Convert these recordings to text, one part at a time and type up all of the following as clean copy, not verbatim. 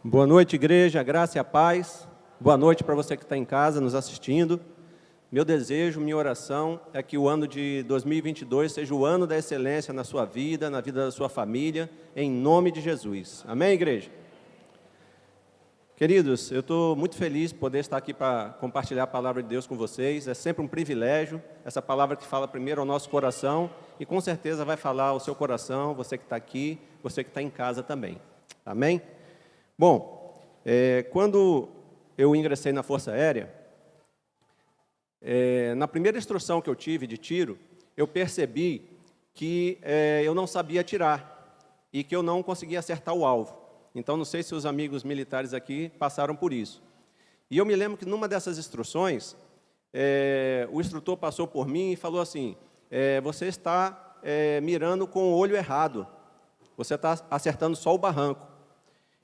Boa noite, igreja, graça e a paz. Boa noite para você que está em casa nos assistindo. Meu desejo, minha oração é que o ano de 2022 seja o ano da excelência na sua vida, na vida da sua família, em nome de Jesus. Amém, igreja? Queridos, eu estou muito feliz de poder estar aqui para compartilhar a palavra de Deus com vocês. É sempre um privilégio, essa palavra que fala primeiro ao nosso coração e com certeza vai falar ao seu coração, você que está aqui, você que está em casa também. Amém? Bom, quando eu ingressei na Força Aérea, na primeira instrução que eu tive de tiro, eu percebi que eu não sabia atirar e que eu não conseguia acertar o alvo. Então, não sei se os amigos militares aqui passaram por isso. E eu me lembro que numa dessas instruções, o instrutor passou por mim e falou assim, você está mirando com o olho errado, você está acertando só o barranco.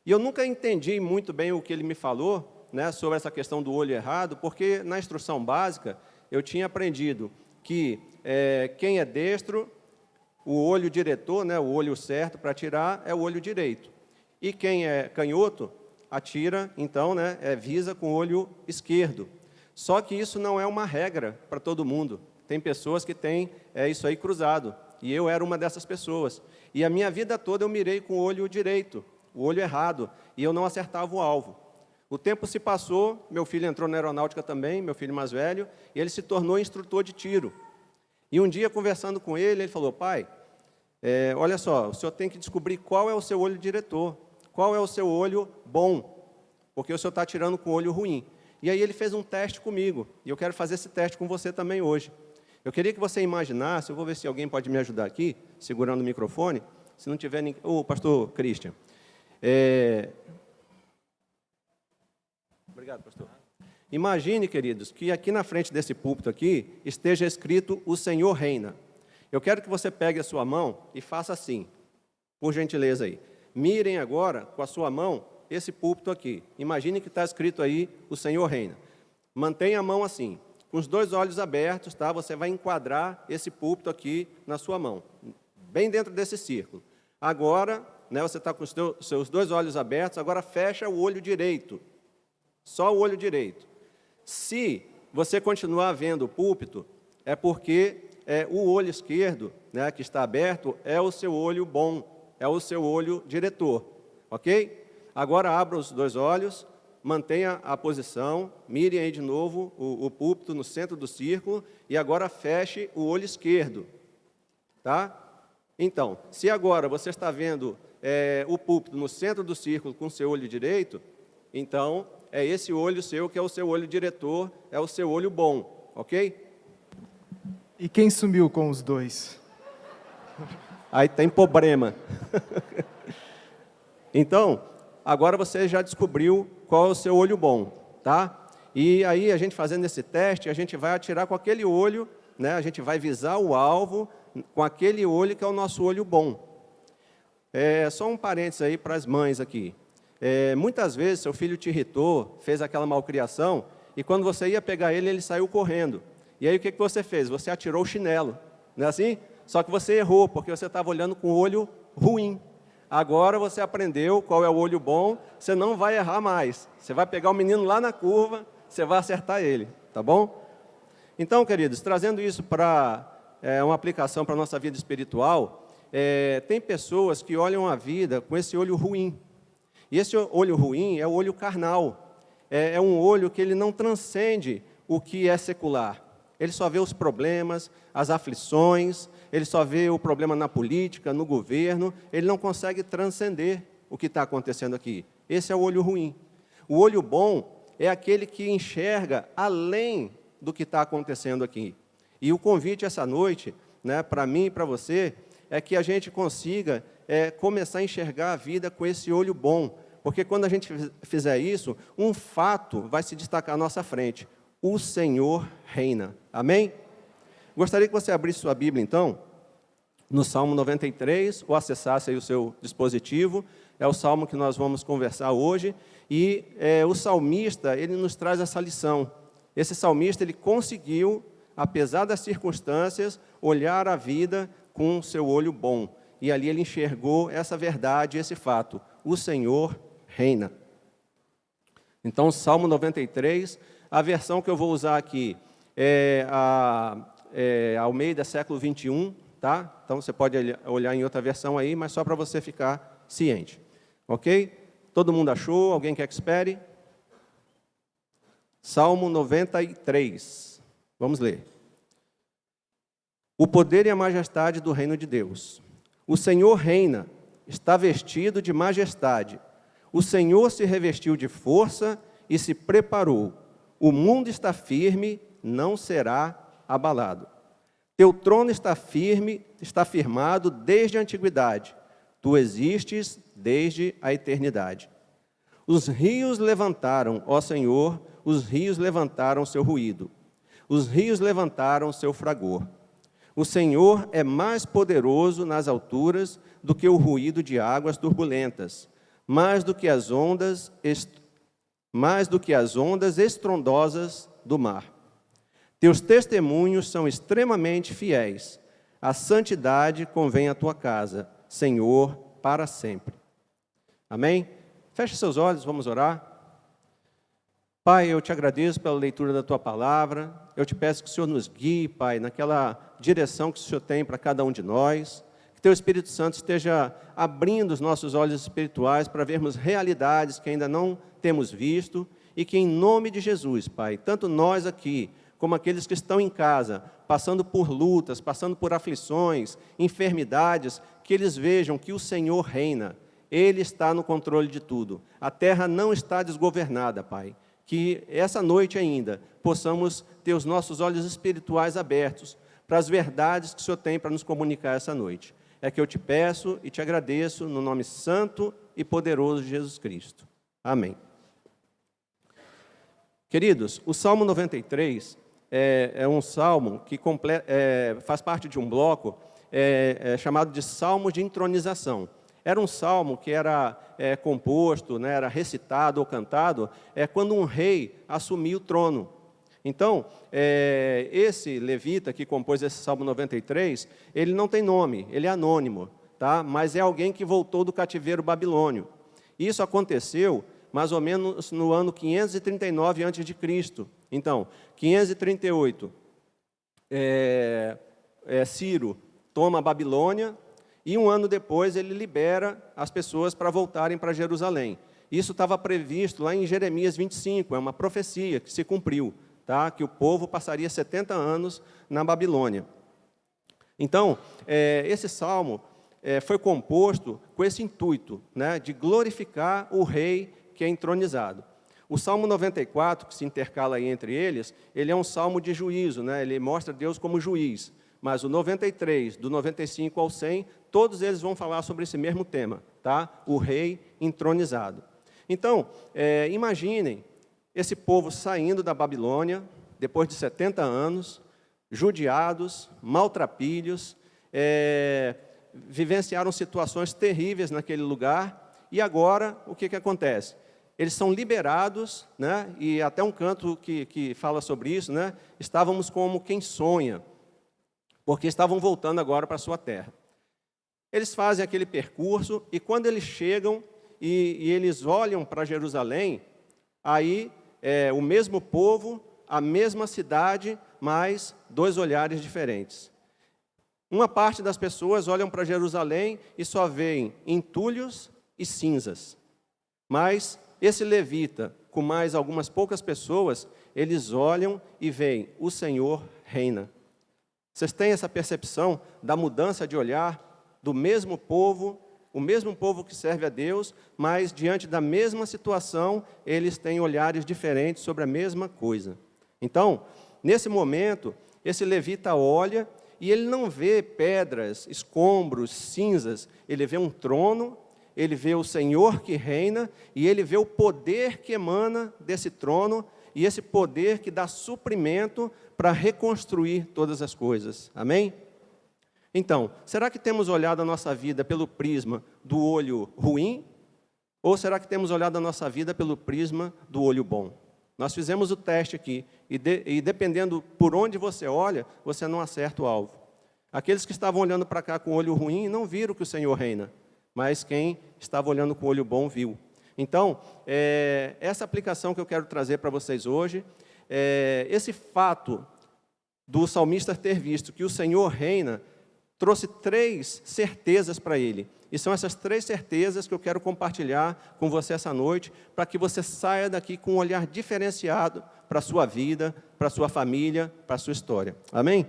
E eu nunca entendi muito bem o que ele me falou, né, sobre essa questão do olho errado, porque na instrução básica eu tinha aprendido que quem é destro, o olho diretor, né, o olho certo para atirar é o olho direito. E quem é canhoto, atira, então, né, visa com o olho esquerdo. Só que isso não é uma regra para todo mundo. Tem pessoas que têm isso aí cruzado, e eu era uma dessas pessoas. E a minha vida toda eu mirei com o olho direito, o olho errado, e eu não acertava o alvo. O tempo se passou, meu filho entrou na aeronáutica também, meu filho mais velho, e ele se tornou instrutor de tiro. E um dia, conversando com ele falou, pai, olha só, o senhor tem que descobrir qual é o seu olho diretor, qual é o seu olho bom, porque o senhor está atirando com o olho ruim. E aí ele fez um teste comigo, e eu quero fazer esse teste com você também hoje. Eu queria que você imaginasse, eu vou ver se alguém pode me ajudar aqui, segurando o microfone, se não tiver ninguém... pastor Christian. Obrigado, pastor. Imagine, queridos, que aqui na frente desse púlpito aqui esteja escrito o Senhor reina. Eu quero que você pegue a sua mão e faça assim, por gentileza aí. Mirem agora com a sua mão esse púlpito aqui. Imagine que está escrito aí o Senhor reina. Mantenha a mão assim, com os dois olhos abertos, tá? Você vai enquadrar esse púlpito aqui na sua mão, bem dentro desse círculo. Agora, né, você está com os seus dois olhos abertos, agora fecha o olho direito, só o olho direito. Se você continuar vendo o púlpito, é porque o olho esquerdo, né, que está aberto, é o seu olho bom, é o seu olho diretor, ok? Agora abra os dois olhos, mantenha a posição, mirem aí de novo o púlpito no centro do círculo e agora feche o olho esquerdo, tá? Então, se agora você está vendo o púlpito no centro do círculo com o seu olho direito, então é esse olho seu que é o seu olho diretor, é o seu olho bom, ok? E quem sumiu com os dois? Aí tem problema. Então, agora você já descobriu qual é o seu olho bom, tá? E aí a gente fazendo esse teste, a gente vai atirar com aquele olho, né? A gente vai visar o alvo com aquele olho que é o nosso olho bom. Só um parênteses aí para as mães aqui. Muitas vezes seu filho te irritou, fez aquela malcriação, e quando você ia pegar ele, ele saiu correndo. E aí o que você fez? Você atirou o chinelo, não é assim? Só que você errou, porque você estava olhando com o olho ruim. Agora você aprendeu qual é o olho bom, você não vai errar mais. Você vai pegar o menino lá na curva, você vai acertar ele, tá bom? Então, queridos, trazendo isso para uma aplicação para a nossa vida espiritual, tem pessoas que olham a vida com esse olho ruim. E esse olho ruim é o olho carnal. É um olho que ele não transcende o que é secular. Ele só vê os problemas, as aflições, ele só vê o problema na política, no governo, ele não consegue transcender o que está acontecendo aqui. Esse é o olho ruim. O olho bom é aquele que enxerga além do que está acontecendo aqui. E o convite essa noite, né, para mim e para você, é que a gente consiga começar a enxergar a vida com esse olho bom. Porque quando a gente fizer isso, um fato vai se destacar à nossa frente. O Senhor reina. Amém? Gostaria que você abrisse sua Bíblia, então, no Salmo 93, ou acessasse aí o seu dispositivo. É o Salmo que nós vamos conversar hoje. E o salmista, ele nos traz essa lição. Esse salmista, ele conseguiu, apesar das circunstâncias, olhar a vida com o seu olho bom. E ali ele enxergou essa verdade, esse fato. O Senhor reina. Então, Salmo 93, a versão que eu vou usar aqui é a Almeida século 21, tá? Então, você pode olhar em outra versão aí, mas só para você ficar ciente. Ok? Todo mundo achou? Alguém quer que espere? Salmo 93. Vamos ler. O poder e a majestade do reino de Deus. O Senhor reina, está vestido de majestade. O Senhor se revestiu de força e se preparou. O mundo está firme, não será abalado. Teu trono está firme, está firmado desde a antiguidade. Tu existes desde a eternidade. Os rios levantaram, ó Senhor, os rios levantaram seu ruído. Os rios levantaram seu fragor. O Senhor é mais poderoso nas alturas do que o ruído de águas turbulentas, mais do que as ondas estrondosas do mar. Teus testemunhos são extremamente fiéis. A santidade convém à tua casa, Senhor, para sempre. Amém? Feche seus olhos, vamos orar. Pai, eu te agradeço pela leitura da tua palavra. Eu te peço que o Senhor nos guie, Pai, naquela direção que o Senhor tem para cada um de nós. Que teu Espírito Santo esteja abrindo os nossos olhos espirituais para vermos realidades que ainda não temos visto. E que em nome de Jesus, Pai, tanto nós aqui, como aqueles que estão em casa, passando por lutas, passando por aflições, enfermidades, que eles vejam que o Senhor reina. Ele está no controle de tudo. A terra não está desgovernada, Pai. Que essa noite ainda possamos ter os nossos olhos espirituais abertos para as verdades que o Senhor tem para nos comunicar essa noite. É que eu te peço e te agradeço no nome santo e poderoso de Jesus Cristo. Amém. Queridos, o Salmo 93 é um salmo que faz parte de um bloco chamado de Salmo de Entronização. Era um salmo que era composto, né, era recitado ou cantado quando um rei assumia o trono. Então, esse levita que compôs esse Salmo 93, ele não tem nome, ele é anônimo, tá? Mas é alguém que voltou do cativeiro babilônio. Isso aconteceu mais ou menos no ano 539 a.C. Então, 538, Ciro toma a Babilônia, e um ano depois ele libera as pessoas para voltarem para Jerusalém. Isso estava previsto lá em Jeremias 25, é uma profecia que se cumpriu, tá? Que o povo passaria 70 anos na Babilônia. Então, esse salmo foi composto com esse intuito, né, de glorificar o rei que é entronizado. O Salmo 94, que se intercala aí entre eles, ele é um salmo de juízo, né? Ele mostra Deus como juiz. Mas o 93, do 95 ao 100, todos eles vão falar sobre esse mesmo tema, tá? O rei entronizado. Então, imaginem esse povo saindo da Babilônia, depois de 70 anos, judiados, maltrapilhos, vivenciaram situações terríveis naquele lugar, e agora, o que acontece? Eles são liberados, né? E até um canto que fala sobre isso, né? Estávamos como quem sonha, porque estavam voltando agora para a sua terra. Eles fazem aquele percurso, e quando eles chegam e eles olham para Jerusalém, aí o mesmo povo, a mesma cidade, mas dois olhares diferentes. Uma parte das pessoas olham para Jerusalém e só veem entulhos e cinzas. Mas esse levita, com mais algumas poucas pessoas, eles olham e veem, o Senhor reina. Vocês têm essa percepção da mudança de olhar do mesmo povo, o mesmo povo que serve a Deus, mas diante da mesma situação, eles têm olhares diferentes sobre a mesma coisa. Então, nesse momento, esse levita olha e ele não vê pedras, escombros, cinzas, ele vê um trono, ele vê o Senhor que reina e ele vê o poder que emana desse trono e esse poder que dá suprimento para reconstruir todas as coisas. Amém? Então, será que temos olhado a nossa vida pelo prisma do olho ruim? Ou será que temos olhado a nossa vida pelo prisma do olho bom? Nós fizemos o teste aqui, e dependendo por onde você olha, você não acerta o alvo. Aqueles que estavam olhando para cá com o olho ruim não viram que o Senhor reina, mas quem estava olhando com o olho bom viu. Então, essa aplicação que eu quero trazer para vocês hoje, esse fato do salmista ter visto que o Senhor reina, trouxe 3 certezas para ele. E são essas 3 certezas que eu quero compartilhar com você essa noite, para que você saia daqui com um olhar diferenciado para a sua vida, para a sua família, para a sua história. Amém?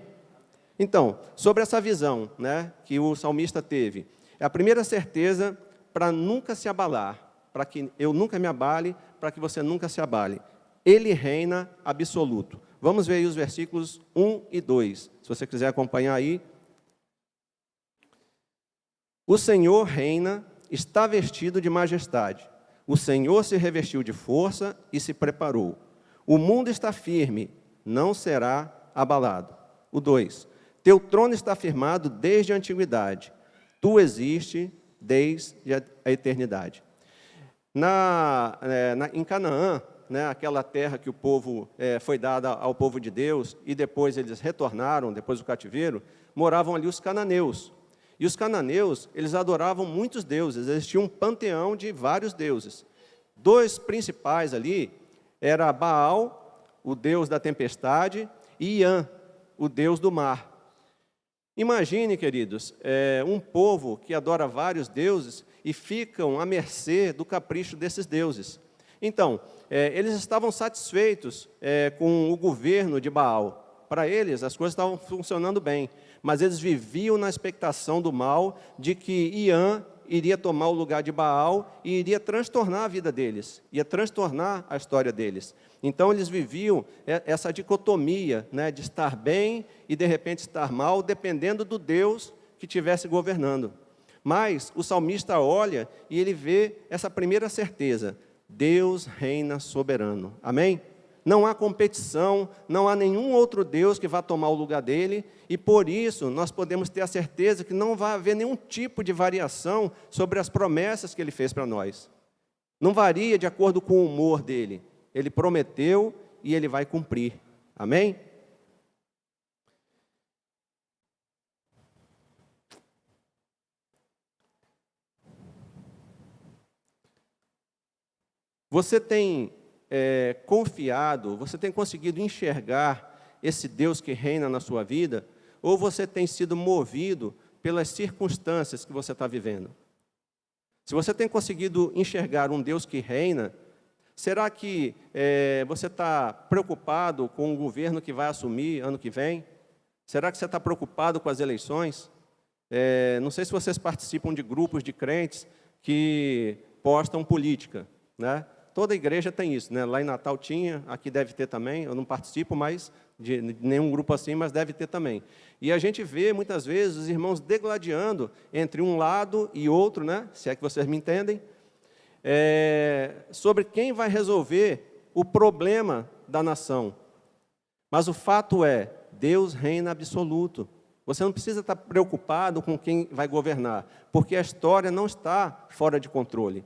Então, sobre essa visão, né, que o salmista teve, a primeira certeza para nunca se abalar, para que eu nunca me abale, para que você nunca se abale. Ele reina absoluto. Vamos ver aí os versículos 1 e 2, se você quiser acompanhar aí. O Senhor reina, está vestido de majestade. O Senhor se revestiu de força e se preparou. O mundo está firme, não será abalado. O 2. Teu trono está firmado desde a antiguidade. Tu existes desde a eternidade. Em Canaã, né, aquela terra que o povo foi dada ao povo de Deus, e depois eles retornaram, depois do cativeiro, moravam ali os cananeus. E os cananeus, eles adoravam muitos deuses, existia um panteão de vários deuses. 2 principais ali, era Baal, o deus da tempestade, e Iã, o deus do mar. Imagine, queridos, um povo que adora vários deuses e ficam à mercê do capricho desses deuses. Então, eles estavam satisfeitos com o governo de Baal. Para eles, as coisas estavam funcionando bem, mas eles viviam na expectação do mal, de que Iã iria tomar o lugar de Baal e iria transtornar a vida deles, ia transtornar a história deles. Então, eles viviam essa dicotomia, né, de estar bem e, de repente, estar mal, dependendo do Deus que estivesse governando. Mas o salmista olha e ele vê essa primeira certeza: Deus reina soberano. Amém? Não há competição, não há nenhum outro Deus que vá tomar o lugar dele, e por isso nós podemos ter a certeza que não vai haver nenhum tipo de variação sobre as promessas que ele fez para nós. Não varia de acordo com o humor dele. Ele prometeu e ele vai cumprir. Amém? Você tem confiado, você tem conseguido enxergar esse Deus que reina na sua vida, ou você tem sido movido pelas circunstâncias que você está vivendo? Se você tem conseguido enxergar um Deus que reina, será que você está preocupado com o governo que vai assumir ano que vem? Será que você está preocupado com as eleições? Não sei se vocês participam de grupos de crentes que postam política, né? Toda igreja tem isso, né? Lá em Natal tinha, aqui deve ter também. Eu não participo mais de nenhum grupo assim, mas deve ter também. E a gente vê, muitas vezes, os irmãos degladiando entre um lado e outro, né? Se é que vocês me entendem, sobre quem vai resolver o problema da nação. Mas o fato é, Deus reina absoluto. Você não precisa estar preocupado com quem vai governar, porque a história não está fora de controle.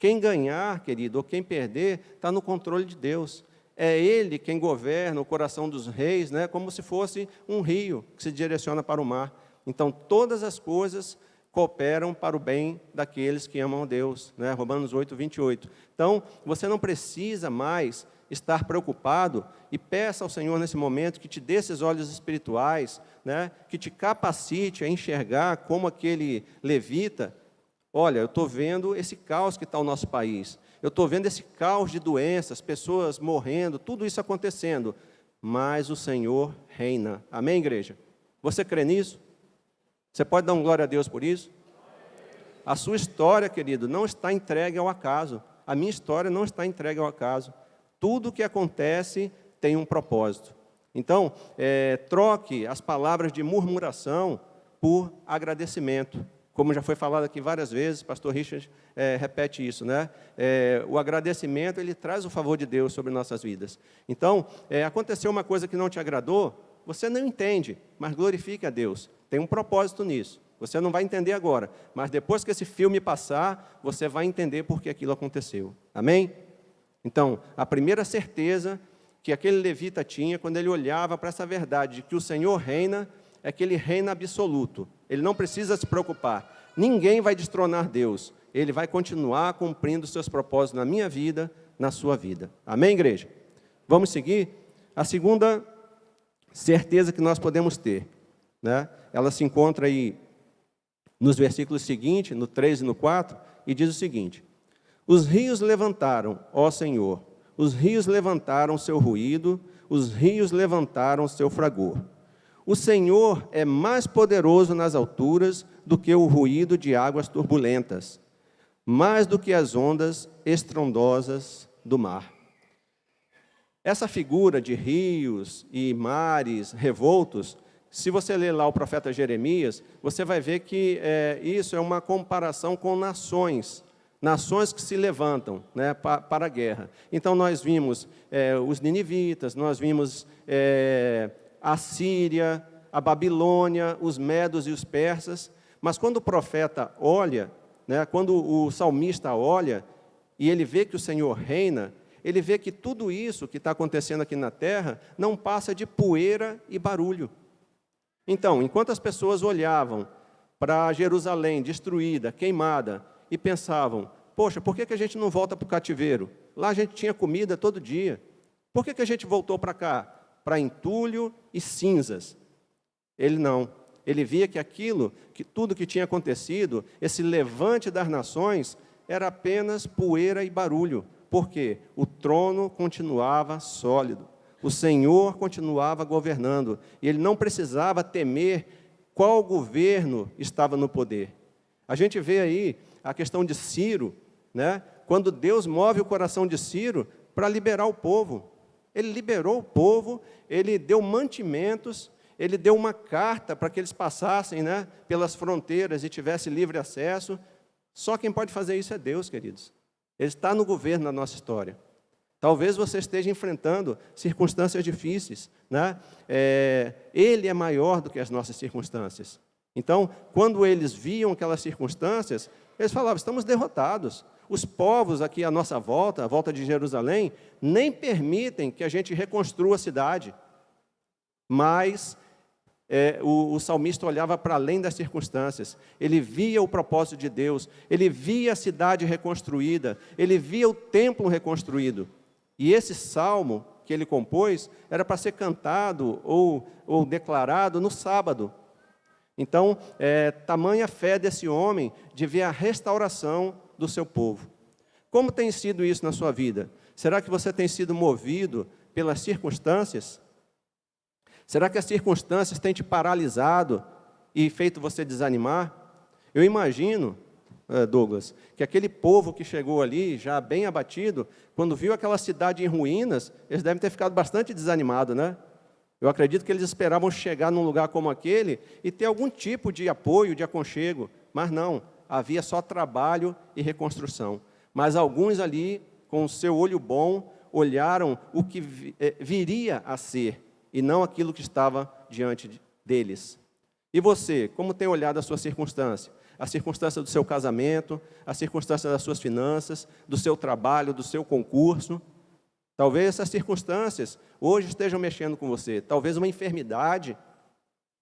Quem ganhar, querido, ou quem perder, está no controle de Deus. É Ele quem governa o coração dos reis, né, como se fosse um rio que se direciona para o mar. Então, todas as coisas cooperam para o bem daqueles que amam a Deus, né? Romanos 8, 28. Então, você não precisa mais estar preocupado, e peça ao Senhor nesse momento que te dê esses olhos espirituais, né, que te capacite a enxergar como aquele levita. Olha, eu estou vendo esse caos que está no nosso país, eu estou vendo esse caos de doenças, pessoas morrendo, tudo isso acontecendo, mas o Senhor reina. Amém, igreja? Você crê nisso? Você pode dar um glória a Deus por isso? A sua história, querido, não está entregue ao acaso. A minha história não está entregue ao acaso. Tudo que acontece tem um propósito. Então, troque as palavras de murmuração por agradecimento. Como já foi falado aqui várias vezes, pastor Richard repete isso, né? O agradecimento, ele traz o favor de Deus sobre nossas vidas. Então, aconteceu uma coisa que não te agradou, você não entende, mas glorifique a Deus. Tem um propósito nisso. Você não vai entender agora, mas depois que esse filme passar, você vai entender por que aquilo aconteceu. Amém? Então, a primeira certeza que aquele levita tinha, quando ele olhava para essa verdade de que o Senhor reina, é que Ele reina absoluto. Ele não precisa se preocupar. ninguém vai destronar Deus. Ele vai continuar cumprindo os seus propósitos na minha vida, na sua vida. Amém, igreja? Vamos seguir? A segunda certeza que nós podemos ter, né? Ela se encontra aí nos versículos seguintes, no 3 e no 4, e diz o seguinte: os rios levantaram, ó Senhor, os rios levantaram seu ruído, os rios levantaram seu fragor. O Senhor é mais poderoso nas alturas do que o ruído de águas turbulentas, mais do que as ondas estrondosas do mar. Essa figura de rios e mares revoltos, se você ler lá o profeta Jeremias, você vai ver que isso é uma comparação com nações que se levantam, né, para a guerra. Então, nós vimos os ninivitas, nós vimos a Síria, a Babilônia, os medos e os persas, mas quando o profeta olha, né, quando o salmista olha, e ele vê que o Senhor reina, ele vê que tudo isso que está acontecendo aqui na terra não passa de poeira e barulho. Então, enquanto as pessoas olhavam para Jerusalém destruída, queimada, e pensavam, poxa, por que a gente não volta para o cativeiro? Lá a gente tinha comida todo dia. Por que a gente voltou para cá? Para entulho e cinzas. Ele não. Ele via que tudo que tinha acontecido, esse levante das nações, era apenas poeira e barulho. Por quê? O trono continuava sólido. O Senhor continuava governando. E ele não precisava temer qual governo estava no poder. A gente vê aí a questão de Ciro, né? Quando Deus move o coração de Ciro para liberar o povo. Ele liberou o povo, ele deu mantimentos, ele deu uma carta para que eles passassem, né, pelas fronteiras e tivessem livre acesso. Só quem pode fazer isso é Deus, queridos. Ele está no governo da nossa história. Talvez você esteja enfrentando circunstâncias difíceis, né? Ele é maior do que as nossas circunstâncias. Então, quando eles viam aquelas circunstâncias, eles falavam, estamos derrotados. Os povos aqui à nossa volta, à volta de Jerusalém, nem permitem que a gente reconstrua a cidade. Mas o salmista olhava para além das circunstâncias. Ele via o propósito de Deus, ele via a cidade reconstruída, ele via o templo reconstruído. E esse salmo que ele compôs era para ser cantado ou declarado no sábado. Então, tamanha fé desse homem de ver a restauração do seu povo. Como tem sido isso na sua vida? Será que você tem sido movido pelas circunstâncias? Será que as circunstâncias têm te paralisado e feito você desanimar? Eu imagino, Douglas, que aquele povo que chegou ali, já bem abatido, quando viu aquela cidade em ruínas, eles devem ter ficado bastante desanimados, né? Eu acredito que eles esperavam chegar num lugar como aquele e ter algum tipo de apoio, de aconchego, mas não, havia só trabalho e reconstrução. Mas alguns ali, com o seu olho bom, olharam o que viria a ser, e não aquilo que estava diante deles. E você, como tem olhado a sua circunstância? A circunstância do seu casamento, a circunstância das suas finanças, do seu trabalho, do seu concurso. Talvez essas circunstâncias hoje estejam mexendo com você. Talvez uma enfermidade,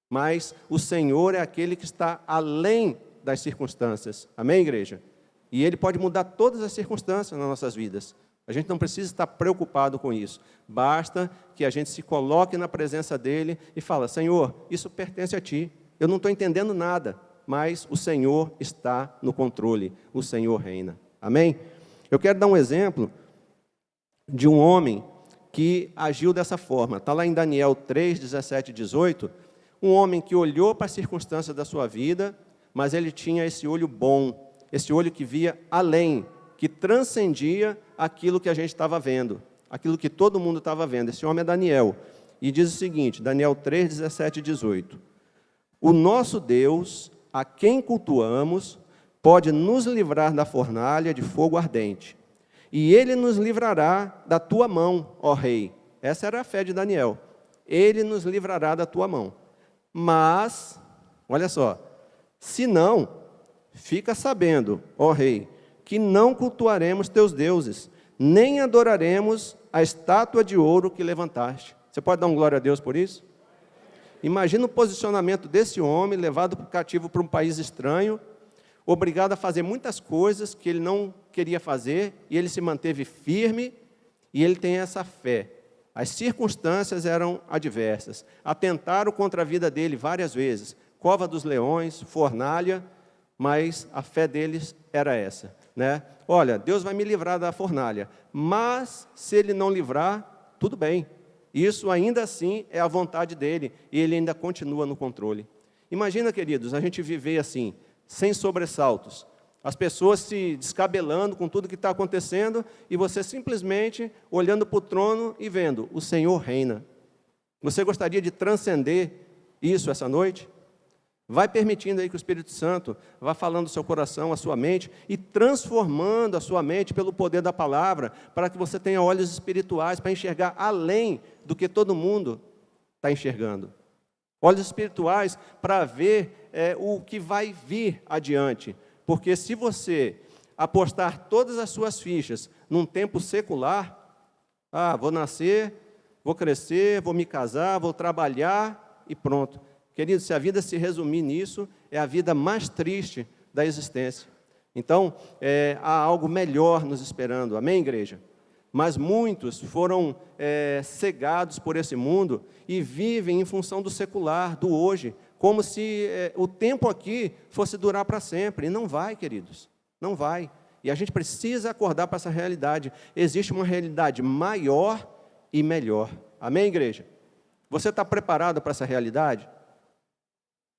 mas o Senhor é aquele que está além das circunstâncias. Amém, igreja? E Ele pode mudar todas as circunstâncias nas nossas vidas. A gente não precisa estar preocupado com isso. Basta que a gente se coloque na presença dEle e fala, Senhor, isso pertence a Ti. Eu não estou entendendo nada, mas o Senhor está no controle. O Senhor reina. Amém? Eu quero dar um exemplo de um homem que agiu dessa forma. Está lá em Daniel 3, 17 e 18. Um homem que olhou para as circunstâncias da sua vida, mas ele tinha esse olho bom, esse olho que via além, que transcendia aquilo que a gente estava vendo, aquilo que todo mundo estava vendo. Esse homem é Daniel. E diz o seguinte, Daniel 3, 17 e 18. O nosso Deus, a quem cultuamos, pode nos livrar da fornalha de fogo ardente. E Ele nos livrará da tua mão, ó rei. Essa era a fé de Daniel. Ele nos livrará da tua mão. Mas, olha só, se não, fica sabendo, ó rei, que não cultuaremos teus deuses, nem adoraremos a estátua de ouro que levantaste. Você pode dar um glória a Deus por isso? Imagina o posicionamento desse homem, levado cativo para um país estranho, obrigado a fazer muitas coisas que ele não queria fazer, e ele se manteve firme, e ele tem essa fé. As circunstâncias eram adversas, atentaram contra a vida dele várias vezes, cova dos leões, fornalha, mas a fé deles era essa, né? Olha, Deus vai me livrar da fornalha, mas se Ele não livrar, tudo bem. Isso ainda assim é a vontade dEle, e Ele ainda continua no controle. Imagina, queridos, a gente viver assim, sem sobressaltos, as pessoas se descabelando com tudo que está acontecendo, e você simplesmente olhando para o trono e vendo, o Senhor reina. Você gostaria de transcender isso essa noite? Vai permitindo aí que o Espírito Santo vá falando do seu coração, a sua mente, e transformando a sua mente pelo poder da palavra, para que você tenha olhos espirituais para enxergar além do que todo mundo está enxergando. Olhos espirituais para ver o que vai vir adiante. Porque se você apostar todas as suas fichas num tempo secular, vou nascer, vou crescer, vou me casar, vou trabalhar e pronto. Queridos, se a vida se resumir nisso, é a vida mais triste da existência. Então, há algo melhor nos esperando, amém, igreja? Mas muitos foram cegados por esse mundo e vivem em função do secular, do hoje, como se o tempo aqui fosse durar para sempre. E não vai, queridos, não vai. E a gente precisa acordar para essa realidade. Existe uma realidade maior e melhor. Amém, igreja? Você está preparado para essa realidade?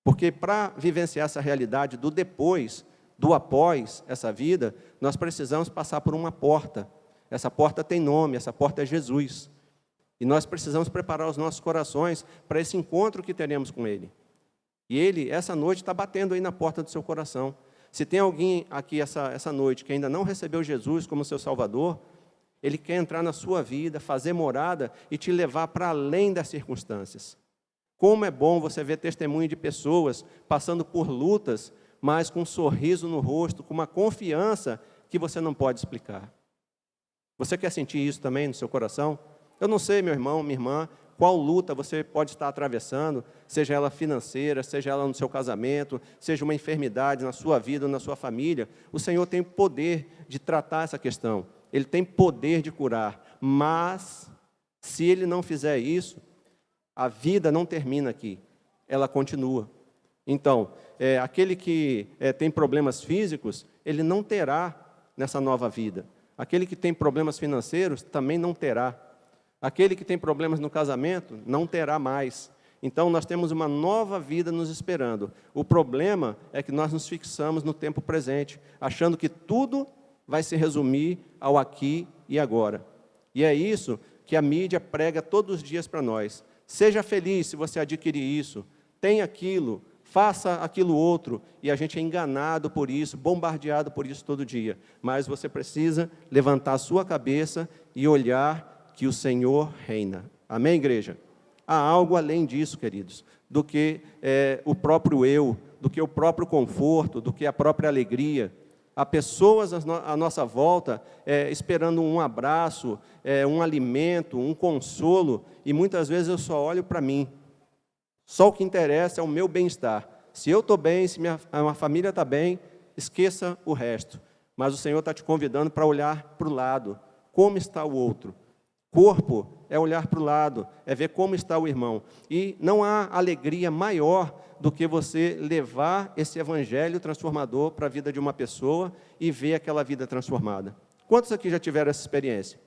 Porque para vivenciar essa realidade do depois, do após essa vida, nós precisamos passar por uma porta. Essa porta tem nome, essa porta é Jesus. E nós precisamos preparar os nossos corações para esse encontro que teremos com Ele. E Ele, essa noite, está batendo aí na porta do seu coração. Se tem alguém aqui essa noite que ainda não recebeu Jesus como seu Salvador, Ele quer entrar na sua vida, fazer morada e te levar para além das circunstâncias. Como é bom você ver testemunho de pessoas passando por lutas, mas com um sorriso no rosto, com uma confiança que você não pode explicar. Você quer sentir isso também no seu coração? Eu não sei, meu irmão, minha irmã, qual luta você pode estar atravessando, seja ela financeira, seja ela no seu casamento, seja uma enfermidade na sua vida ou na sua família. O Senhor tem poder de tratar essa questão. Ele tem poder de curar. Mas, se Ele não fizer isso, a vida não termina aqui, ela continua. Então, aquele que tem problemas físicos, ele não terá nessa nova vida. Aquele que tem problemas financeiros, também não terá. Aquele que tem problemas no casamento, não terá mais. Então, nós temos uma nova vida nos esperando. O problema é que nós nos fixamos no tempo presente, achando que tudo vai se resumir ao aqui e agora. E é isso que a mídia prega todos os dias para nós. Seja feliz se você adquirir isso, tenha aquilo, faça aquilo outro, e a gente é enganado por isso, bombardeado por isso todo dia. Mas você precisa levantar a sua cabeça e olhar que o Senhor reina. Amém, igreja? Há algo além disso, queridos, do que o próprio eu, do que o próprio conforto, do que a própria alegria. Há pessoas à nossa volta esperando um abraço, um alimento, um consolo, e muitas vezes eu só olho para mim. Só o que interessa é o meu bem-estar. Se eu estou bem, se minha família está bem, esqueça o resto. Mas o Senhor está te convidando para olhar para o lado. Como está o outro? Corpo é olhar para o lado, é ver como está o irmão. E não há alegria maior do que você levar esse evangelho transformador para a vida de uma pessoa e ver aquela vida transformada. Quantos aqui já tiveram essa experiência?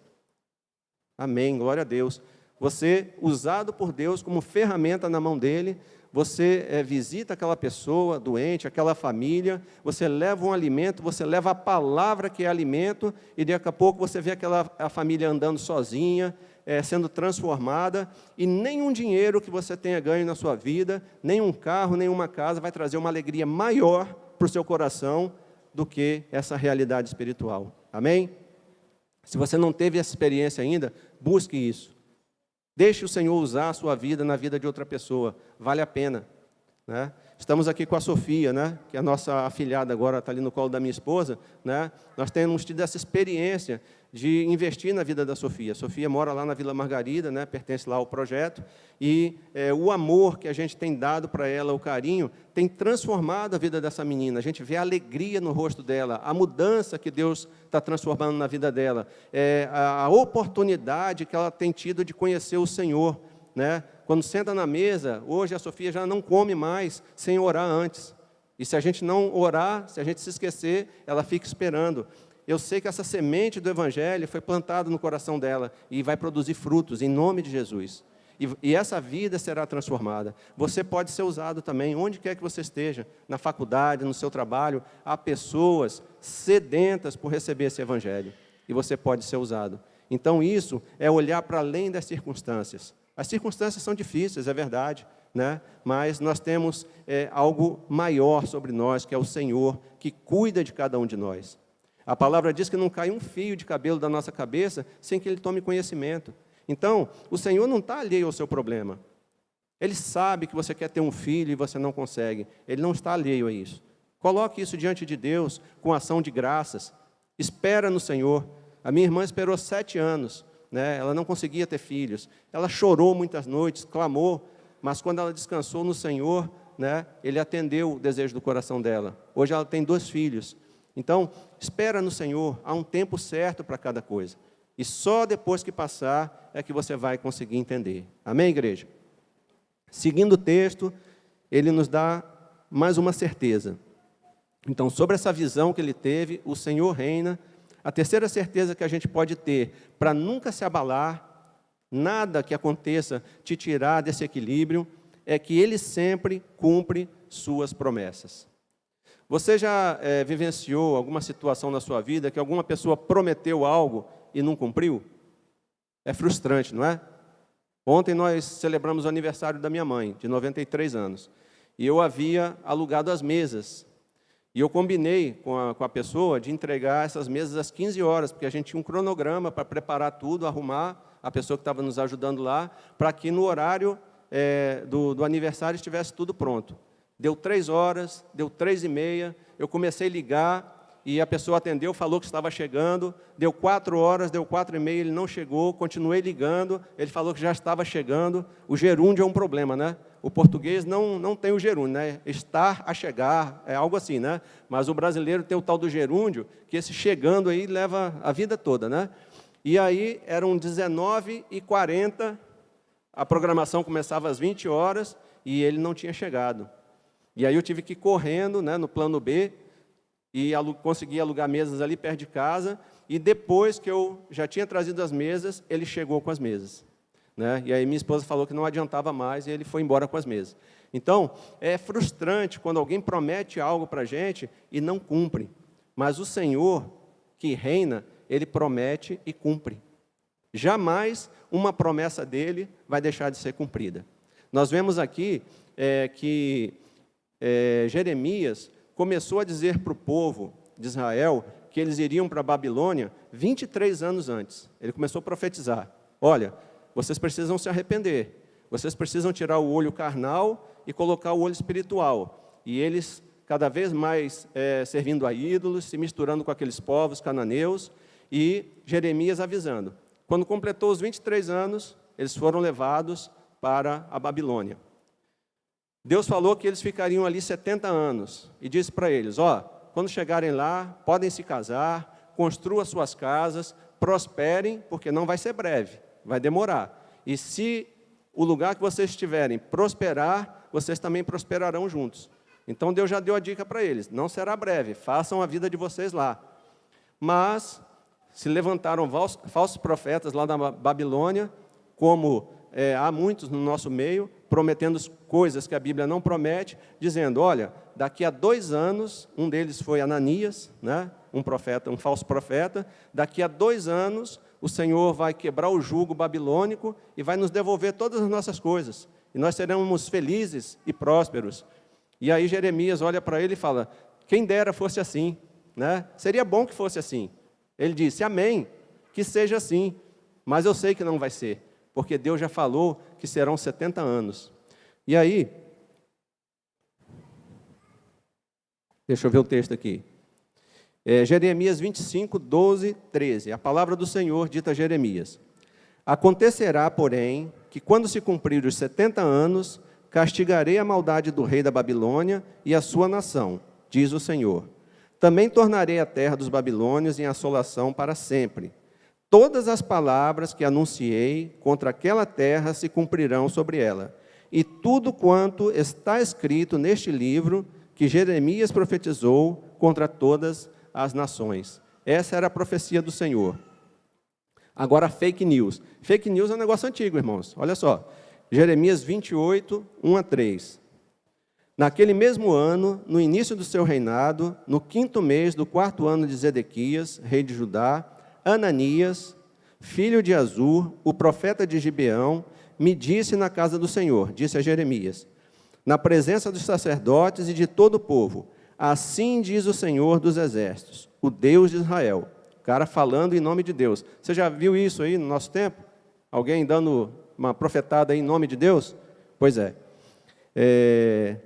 Amém, glória a Deus. Você, usado por Deus como ferramenta na mão dele, você visita aquela pessoa doente, aquela família, você leva um alimento, você leva a palavra que é alimento, e daqui a pouco você vê a família andando sozinha, sendo transformada, e nenhum dinheiro que você tenha ganho na sua vida, nenhum carro, nenhuma casa, vai trazer uma alegria maior para o seu coração do que essa realidade espiritual. Amém? Se você não teve essa experiência ainda, busque isso. Deixe o Senhor usar a sua vida na vida de outra pessoa, vale a pena, né? Estamos aqui com a Sofia, né, que é a nossa afilhada agora, está ali no colo da minha esposa, né? Nós temos tido essa experiência de investir na vida da Sofia. A Sofia mora lá na Vila Margarida, né, pertence lá ao projeto, e o amor que a gente tem dado para ela, o carinho, tem transformado a vida dessa menina. A gente vê a alegria no rosto dela, a mudança que Deus está transformando na vida dela, a oportunidade que ela tem tido de conhecer o Senhor, né? Quando senta na mesa, hoje a Sofia já não come mais sem orar antes. E se a gente não orar, se a gente se esquecer, ela fica esperando. Eu sei que essa semente do Evangelho foi plantada no coração dela e vai produzir frutos, em nome de Jesus. E essa vida será transformada. Você pode ser usado também, onde quer que você esteja, na faculdade, no seu trabalho. Há pessoas sedentas por receber esse Evangelho. E você pode ser usado. Então, isso é olhar para além das circunstâncias. As circunstâncias são difíceis, é verdade, né? Mas nós temos algo maior sobre nós, que é o Senhor, que cuida de cada um de nós. A palavra diz que não cai um fio de cabelo da nossa cabeça sem que Ele tome conhecimento. Então, o Senhor não está alheio ao seu problema. Ele sabe que você quer ter um filho e você não consegue. Ele não está alheio a isso. Coloque isso diante de Deus com ação de graças. Espera no Senhor. A minha irmã esperou 7 anos. Né? Ela não conseguia ter filhos. Ela chorou muitas noites, clamou, mas quando ela descansou no Senhor, né, Ele atendeu o desejo do coração dela. Hoje ela tem 2 filhos. Então, espera no Senhor, há um tempo certo para cada coisa. E só depois que passar é que você vai conseguir entender. Amém, igreja? Seguindo o texto, ele nos dá mais uma certeza. Então, sobre essa visão que ele teve, o Senhor reina. A terceira certeza que a gente pode ter, para nunca se abalar, nada que aconteça te tirar desse equilíbrio, é que Ele sempre cumpre suas promessas. Você já vivenciou alguma situação na sua vida que alguma pessoa prometeu algo e não cumpriu? É frustrante, não é? Ontem nós celebramos o aniversário da minha mãe, de 93 anos, e eu havia alugado as mesas. E eu combinei com a pessoa de entregar essas mesas às 15 horas, porque a gente tinha um cronograma para preparar tudo, arrumar, a pessoa que estava nos ajudando lá, para que no horário do aniversário estivesse tudo pronto. Deu 3 horas, deu 3h30, eu comecei a ligar, e a pessoa atendeu, falou que estava chegando, deu 4 horas, deu 4h30, ele não chegou, continuei ligando, ele falou que já estava chegando. O gerúndio é um problema, né? O português não tem o gerúndio, né? Estar a chegar, é algo assim, né? Mas o brasileiro tem o tal do gerúndio, que esse chegando aí leva a vida toda, né? E aí eram 19h40, a programação começava às 20 horas e ele não tinha chegado. E aí eu tive que ir correndo, né, no plano B, e consegui alugar mesas ali perto de casa, e depois que eu já tinha trazido as mesas, ele chegou com as mesas. Né? E aí minha esposa falou que não adiantava mais, e ele foi embora com as mesas. Então, é frustrante quando alguém promete algo para a gente e não cumpre. Mas o Senhor, que reina, Ele promete e cumpre. Jamais uma promessa dEle vai deixar de ser cumprida. Nós vemos aqui que Jeremias começou a dizer para o povo de Israel que eles iriam para a Babilônia 23 anos antes. Ele começou a profetizar. Olha, vocês precisam se arrepender. Vocês precisam tirar o olho carnal e colocar o olho espiritual. E eles, cada vez mais servindo a ídolos, se misturando com aqueles povos cananeus, e Jeremias avisando. Quando completou os 23 anos, eles foram levados para a Babilônia. Deus falou que eles ficariam ali 70 anos, e disse para eles, quando chegarem lá, podem se casar, construam suas casas, prosperem, porque não vai ser breve, vai demorar. E se o lugar que vocês estiverem prosperar, vocês também prosperarão juntos. Então Deus já deu a dica para eles, não será breve, façam a vida de vocês lá. Mas se levantaram falsos profetas lá na Babilônia, como há muitos no nosso meio, prometendo coisas que a Bíblia não promete, dizendo, olha, daqui a 2 anos, um deles foi Ananias, né, um falso profeta, daqui a 2 anos, o Senhor vai quebrar o jugo babilônico e vai nos devolver todas as nossas coisas, e nós seremos felizes e prósperos. E aí Jeremias olha para ele e fala, quem dera fosse assim, né? Seria bom que fosse assim. Ele disse, amém, que seja assim, mas eu sei que não vai ser, porque Deus já falou que serão 70 anos. E aí, Deixa eu ver o texto aqui. Jeremias 25, 12, 13. A palavra do Senhor dita a Jeremias. Acontecerá, porém, que quando se cumprir os 70 anos, castigarei a maldade do rei da Babilônia e a sua nação, diz o Senhor. Também tornarei a terra dos babilônios em assolação para sempre. Todas as palavras que anunciei contra aquela terra se cumprirão sobre ela. E tudo quanto está escrito neste livro que Jeremias profetizou contra todas as nações. Essa era a profecia do Senhor. Agora, fake news. Fake news é um negócio antigo, irmãos. Olha só. Jeremias 28, 1 a 3. Naquele mesmo ano, no início do seu reinado, no 5º mês do 4º ano de Zedequias, rei de Judá, Ananias, filho de Azur, o profeta de Gibeão, me disse na casa do Senhor, disse a Jeremias, na presença dos sacerdotes e de todo o povo, assim diz o Senhor dos exércitos, o Deus de Israel. O cara falando em nome de Deus. Você já viu isso aí no nosso tempo? Alguém dando uma profetada aí em nome de Deus? Pois é.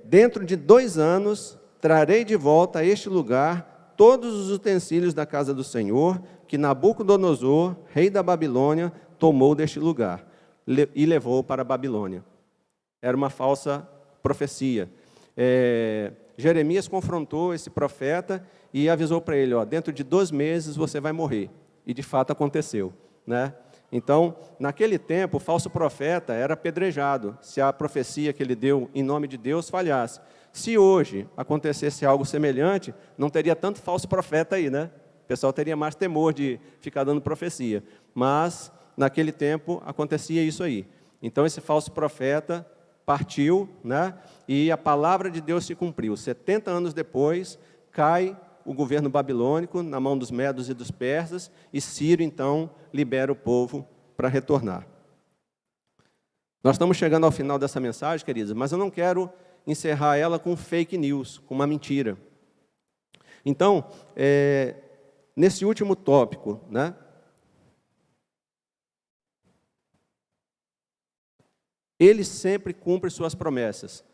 Dentro de 2 anos, trarei de volta a este lugar todos os utensílios da casa do Senhor, que Nabucodonosor, rei da Babilônia, tomou deste lugar e levou para a Babilônia. Era uma falsa profecia. Jeremias confrontou esse profeta e avisou para ele, dentro de 2 meses você vai morrer. E de fato aconteceu, né? Então, naquele tempo, o falso profeta era apedrejado, se a profecia que ele deu em nome de Deus falhasse. Se hoje acontecesse algo semelhante, não teria tanto falso profeta aí, né? O pessoal teria mais temor de ficar dando profecia. Mas, naquele tempo, acontecia isso aí. Então, esse falso profeta partiu, né? E a palavra de Deus se cumpriu. 70 anos depois, cai o governo babilônico na mão dos medos e dos persas, e Ciro, então, libera o povo para retornar. Nós estamos chegando ao final dessa mensagem, queridos, mas eu não quero encerrar ela com fake news, com uma mentira. Então, nesse último tópico, né? Ele sempre cumpre suas promessas.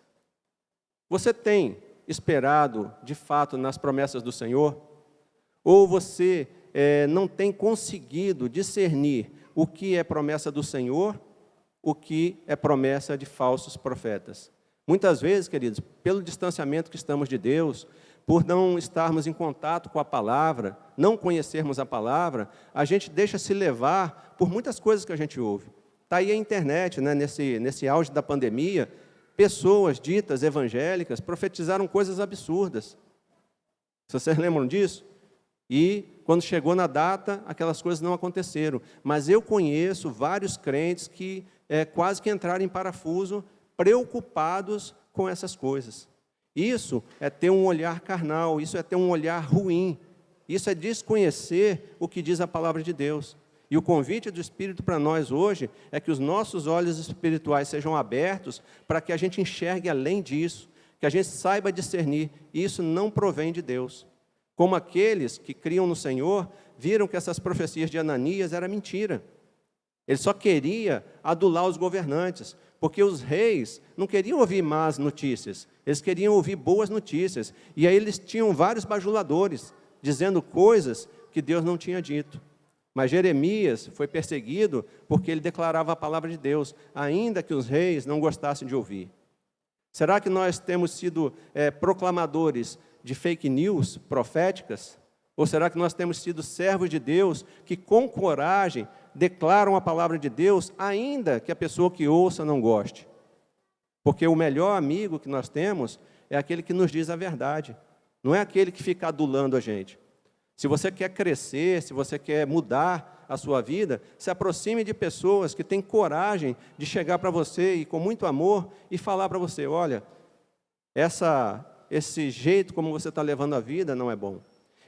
Você tem esperado, de fato, nas promessas do Senhor? Ou você não tem conseguido discernir o que é promessa do Senhor, o que é promessa de falsos profetas? Muitas vezes, queridos, pelo distanciamento que estamos de Deus, por não estarmos em contato com a palavra, não conhecermos a palavra, a gente deixa se levar por muitas coisas que a gente ouve. Está aí a internet, né, nesse auge da pandemia, pessoas ditas evangélicas profetizaram coisas absurdas. Vocês lembram disso? E, quando chegou na data, aquelas coisas não aconteceram. Mas eu conheço vários crentes que quase que entraram em parafuso, preocupados com essas coisas. Isso é ter um olhar carnal, isso é ter um olhar ruim. Isso é desconhecer o que diz a palavra de Deus. E o convite do Espírito para nós hoje é que os nossos olhos espirituais sejam abertos para que a gente enxergue além disso, que a gente saiba discernir. Isso não provém de Deus. Como aqueles que criam no Senhor, viram que essas profecias de Ananias eram mentira. Ele só queria adular os governantes, porque os reis não queriam ouvir más notícias, eles queriam ouvir boas notícias. E aí eles tinham vários bajuladores, dizendo coisas que Deus não tinha dito. Mas Jeremias foi perseguido porque ele declarava a palavra de Deus, ainda que os reis não gostassem de ouvir. Será que nós temos sido proclamadores de fake news proféticas? Ou será que nós temos sido servos de Deus que, com coragem, declaram a palavra de Deus, ainda que a pessoa que ouça não goste? Porque o melhor amigo que nós temos é aquele que nos diz a verdade, não é aquele que fica adulando a gente. Se você quer crescer, se você quer mudar a sua vida, se aproxime de pessoas que têm coragem de chegar para você e com muito amor e falar para você, olha, esse jeito como você está levando a vida não é bom.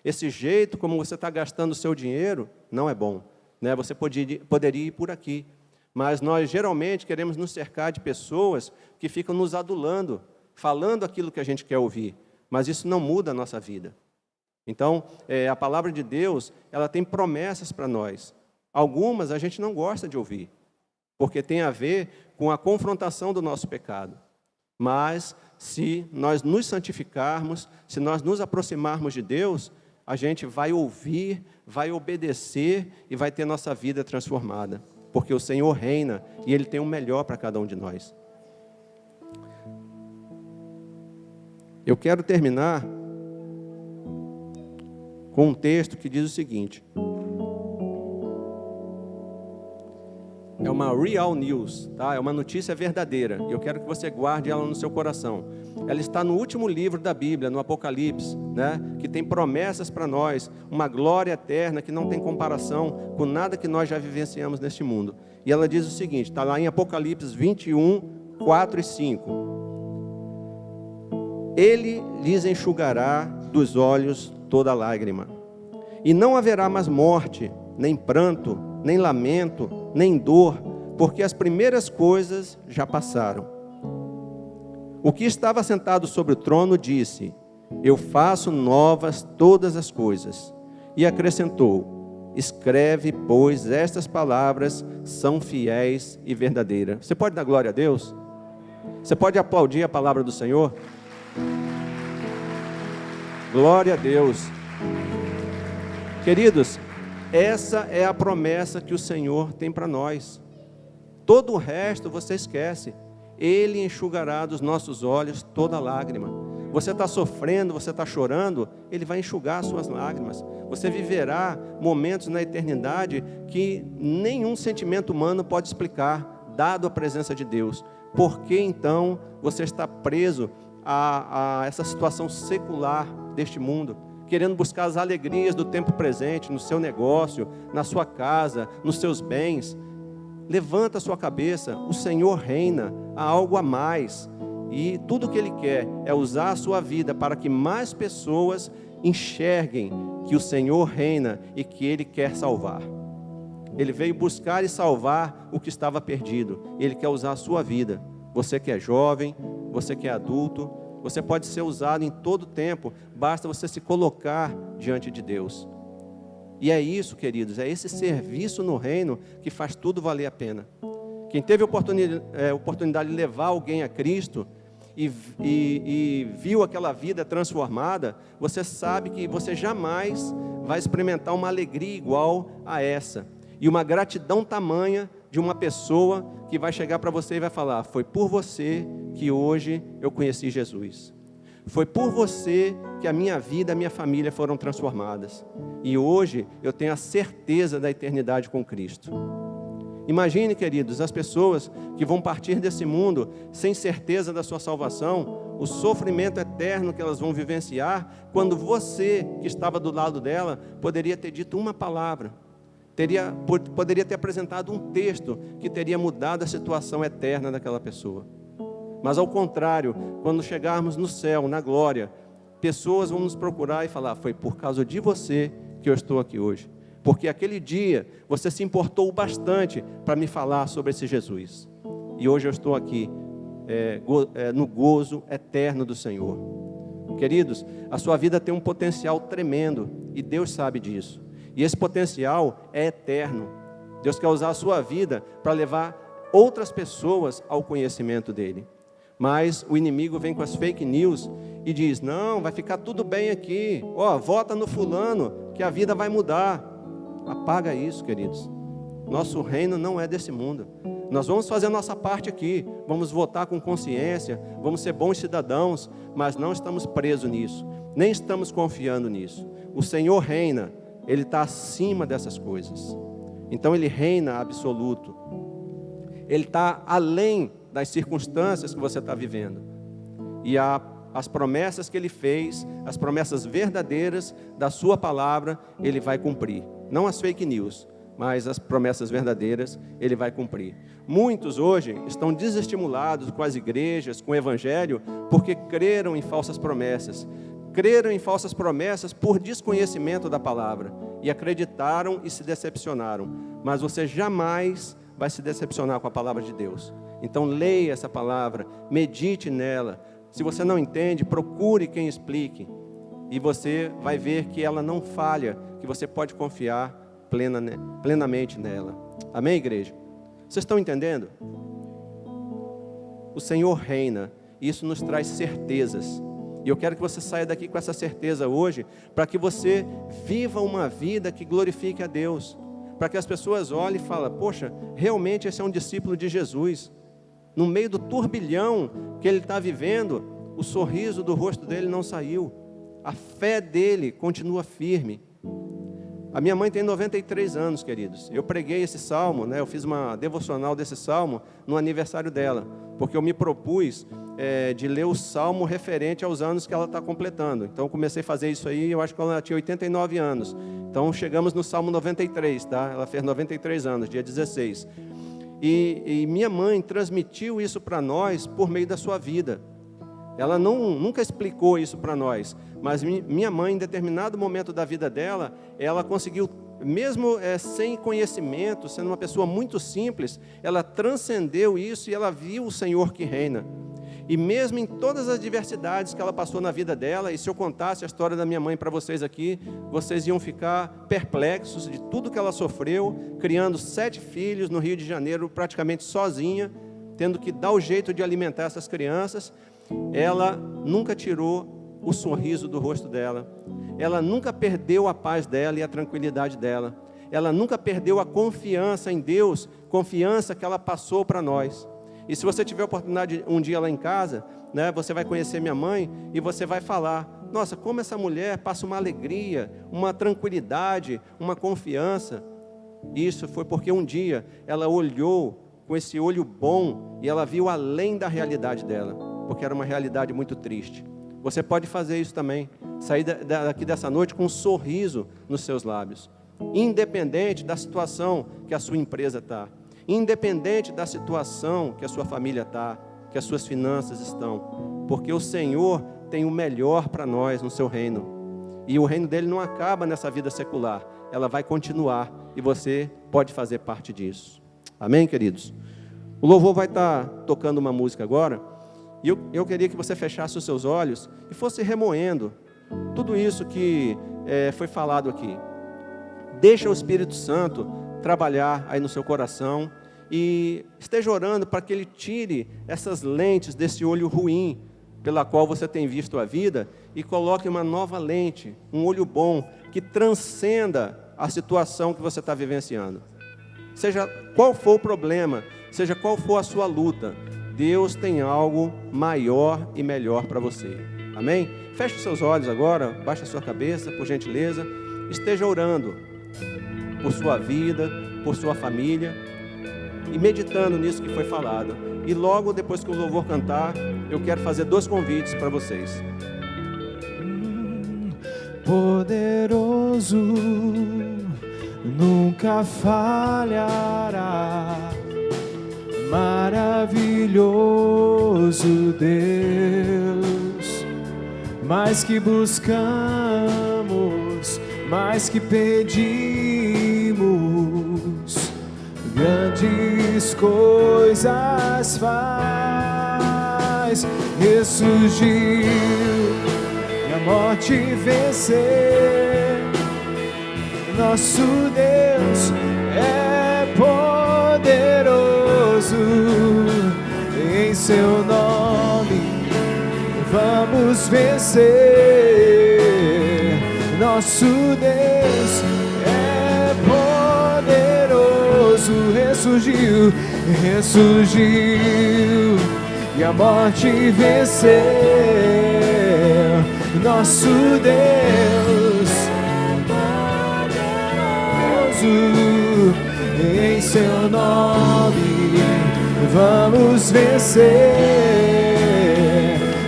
Esse jeito como você está gastando o seu dinheiro não é bom. Né? Você poderia ir por aqui. Mas nós geralmente queremos nos cercar de pessoas que ficam nos adulando, falando aquilo que a gente quer ouvir. Mas isso não muda a nossa vida. Então, a palavra de Deus, ela tem promessas para nós. Algumas a gente não gosta de ouvir, porque tem a ver com a confrontação do nosso pecado. Mas, se nós nos santificarmos, se nós nos aproximarmos de Deus, a gente vai ouvir, vai obedecer e vai ter nossa vida transformada. Porque o Senhor reina e Ele tem o melhor para cada um de nós. Eu quero terminar com um texto que diz o seguinte. É uma real news, tá? É uma notícia verdadeira. E eu quero que você guarde ela no seu coração. Ela está no último livro da Bíblia, no Apocalipse, né? Que tem promessas para nós, uma glória eterna que não tem comparação com nada que nós já vivenciamos neste mundo. E ela diz o seguinte, está lá em Apocalipse 21, 4 e 5. Ele lhes enxugará dos olhos toda lágrima. E não haverá mais morte, nem pranto, nem lamento, nem dor, porque as primeiras coisas já passaram. O que estava sentado sobre o trono disse: eu faço novas todas as coisas. E acrescentou: escreve, pois estas palavras são fiéis e verdadeiras. Você pode dar glória a Deus? Você pode aplaudir a palavra do Senhor? Glória a Deus. Queridos, essa é a promessa que o Senhor tem para nós. Todo o resto você esquece. Ele enxugará dos nossos olhos toda lágrima. Você está sofrendo, você está chorando, Ele vai enxugar as suas lágrimas. Você viverá momentos na eternidade que nenhum sentimento humano pode explicar, dado a presença de Deus. Por que então você está preso a essa situação secular deste mundo? Querendo buscar as alegrias do tempo presente, no seu negócio, na sua casa, nos seus bens. Levanta a sua cabeça, o Senhor reina, há algo a mais. E tudo o que Ele quer é usar a sua vida para que mais pessoas enxerguem que o Senhor reina e que Ele quer salvar. Ele veio buscar e salvar o que estava perdido. Ele quer usar a sua vida. Você que é jovem, você que é adulto, você pode ser usado em todo tempo, basta você se colocar diante de Deus. E é isso, queridos, é esse serviço no reino que faz tudo valer a pena. Quem teve a oportunidade de levar alguém a Cristo e viu aquela vida transformada, você sabe que você jamais vai experimentar uma alegria igual a essa. E uma gratidão tamanha de uma pessoa que vai chegar para você e vai falar: foi por você que hoje eu conheci Jesus. Foi por você que a minha vida, a minha família foram transformadas. E hoje eu tenho a certeza da eternidade com Cristo. Imagine, queridos, as pessoas que vão partir desse mundo sem certeza da sua salvação, o sofrimento eterno que elas vão vivenciar, quando você, que estava do lado dela, poderia ter dito uma palavra, poderia ter apresentado um texto que teria mudado a situação eterna daquela pessoa. Mas ao contrário, quando chegarmos no céu, na glória, pessoas vão nos procurar e falar: foi por causa de você que eu estou aqui hoje. Porque aquele dia você se importou bastante para me falar sobre esse Jesus. E hoje eu estou aqui no gozo eterno do Senhor. Queridos, a sua vida tem um potencial tremendo e Deus sabe disso. E esse potencial é eterno. Deus quer usar a sua vida para levar outras pessoas ao conhecimento dEle. Mas o inimigo vem com as fake news e diz: não, vai ficar tudo bem aqui. Vota no fulano que a vida vai mudar. Apaga isso, queridos. Nosso reino não é desse mundo. Nós vamos fazer a nossa parte aqui. Vamos votar com consciência. Vamos ser bons cidadãos. Mas não estamos presos nisso. Nem estamos confiando nisso. O Senhor reina. Ele está acima dessas coisas. Então Ele reina absoluto. Ele está além das circunstâncias que você está vivendo. E as promessas que Ele fez, as promessas verdadeiras da sua palavra, Ele vai cumprir. Não as fake news, mas as promessas verdadeiras, Ele vai cumprir. Muitos hoje estão desestimulados com as igrejas, com o evangelho, porque creram em falsas promessas. Creram em falsas promessas por desconhecimento da palavra. E acreditaram e se decepcionaram. Mas você jamais vai se decepcionar com a palavra de Deus. Então leia essa palavra, medite nela. Se você não entende, procure quem explique. E você vai ver que ela não falha, que você pode confiar plenamente nela. Amém, igreja? Vocês estão entendendo? O Senhor reina. isso nos traz certezas. E eu quero que você saia daqui com essa certeza hoje, para que você viva uma vida que glorifique a Deus, para que as pessoas olhem e falem, poxa, realmente esse é um discípulo de Jesus. No meio do turbilhão que ele está vivendo, o sorriso do rosto dele não saiu, a fé dele continua firme. A minha mãe tem 93 anos, queridos. Eu preguei esse salmo, né? Eu fiz uma devocional desse salmo no aniversário dela, porque eu me propus de ler o salmo referente aos anos que ela está completando. Então eu comecei a fazer isso aí, eu acho que ela tinha 89 anos. Então chegamos no salmo 93, tá? Ela fez 93 anos, dia 16. E minha mãe transmitiu isso para nós por meio da sua vida. Ela nunca explicou isso para nós, mas minha mãe, em determinado momento da vida dela, ela conseguiu, mesmo sem conhecimento, sendo uma pessoa muito simples, ela transcendeu isso e ela viu o Senhor que reina. E mesmo em todas as diversidades que ela passou na vida dela, e se eu contasse a história da minha mãe para vocês aqui, vocês iam ficar perplexos de tudo que ela sofreu, criando 7 filhos no Rio de Janeiro, praticamente sozinha, tendo que dar o jeito de alimentar essas crianças. Ela nunca tirou o sorriso do rosto dela, ela nunca perdeu a paz dela e a tranquilidade dela, ela nunca perdeu a confiança em Deus, confiança que ela passou para nós. E se você tiver a oportunidade um dia lá em casa, né, você vai conhecer minha mãe e você vai falar, nossa, como essa mulher passa uma alegria, uma tranquilidade, uma confiança. Isso foi porque um dia ela olhou com esse olho bom e ela viu além da realidade dela, porque era uma realidade muito triste. Você pode fazer isso também, sair daqui dessa noite com um sorriso nos seus lábios, independente da situação que a sua empresa está, independente da situação que a sua família está, que as suas finanças estão, porque o Senhor tem o melhor para nós no seu reino, e o reino dele não acaba nessa vida secular, ela vai continuar, e você pode fazer parte disso. Amém, queridos? O louvor vai estar tocando uma música agora, e eu queria que você fechasse os seus olhos e fosse remoendo tudo isso que foi falado aqui. Deixa o Espírito Santo trabalhar aí no seu coração e esteja orando para que Ele tire essas lentes desse olho ruim pela qual você tem visto a vida e coloque uma nova lente, um olho bom, que transcenda a situação que você está vivenciando. Seja qual for o problema, seja qual for a sua luta, Deus tem algo maior e melhor para você. Amém? Feche os seus olhos agora, baixe a sua cabeça, por gentileza. Esteja orando por sua vida, por sua família e meditando nisso que foi falado. E logo depois que o louvor cantar, eu quero fazer 2 convites para vocês. Poderoso, nunca falhará. Maravilhoso Deus, mais que buscamos, mais que pedimos, grandes coisas faz. Ressurgiu e a morte vencer. Nosso Deus é poderoso, em seu nome vamos vencer. Nosso Deus é poderoso, ressurgiu e a morte venceu. Nosso Deus em seu nome vamos vencer.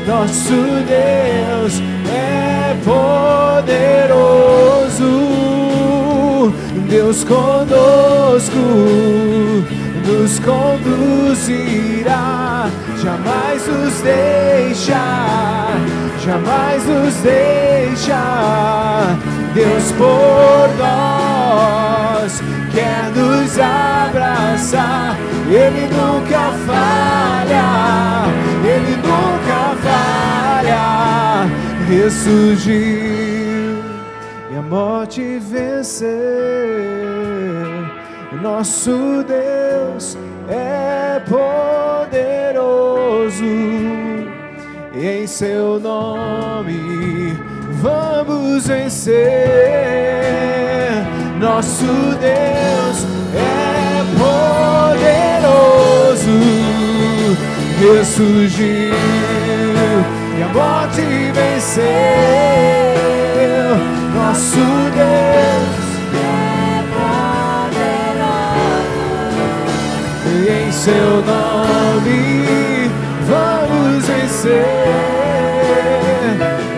Nosso Deus é poderoso, Deus conosco nos conduzirá, jamais nos deixa, Deus por nós quer nos abraçar. Ele nunca falha, ressurgiu e a morte venceu. Nosso Deus é poderoso, e em seu nome vamos vencer. Nosso Deus é poderoso, ressurgiu e a morte venceu. Nosso Deus é poderoso, e em seu nome vamos vencer.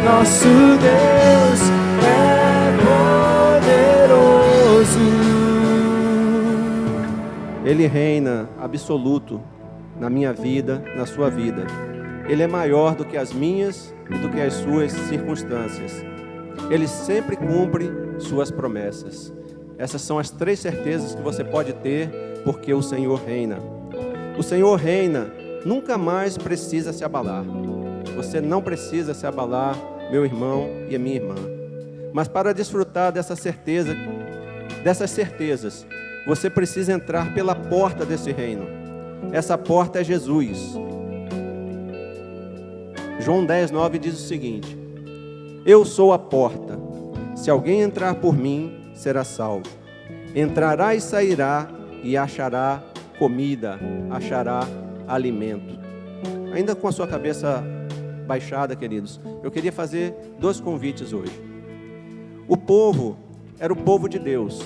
Nosso Deus é poderoso. Ele reina absoluto na minha vida, na sua vida. Ele é maior do que as minhas e do que as suas circunstâncias. Ele sempre cumpre suas promessas. Essas são as 3 certezas que você pode ter, porque o Senhor reina. O Senhor reina, nunca mais precisa se abalar. Você não precisa se abalar, meu irmão e a minha irmã. Mas para desfrutar dessas certezas, você precisa entrar pela porta desse reino. Essa porta é Jesus. João 10:9 diz o seguinte: eu sou a porta. Se alguém entrar por mim, será salvo. Entrará e sairá e achará comida, achará alimento. Ainda com a sua cabeça baixada, queridos, eu queria fazer 2 convites hoje. O povo era o povo de Deus.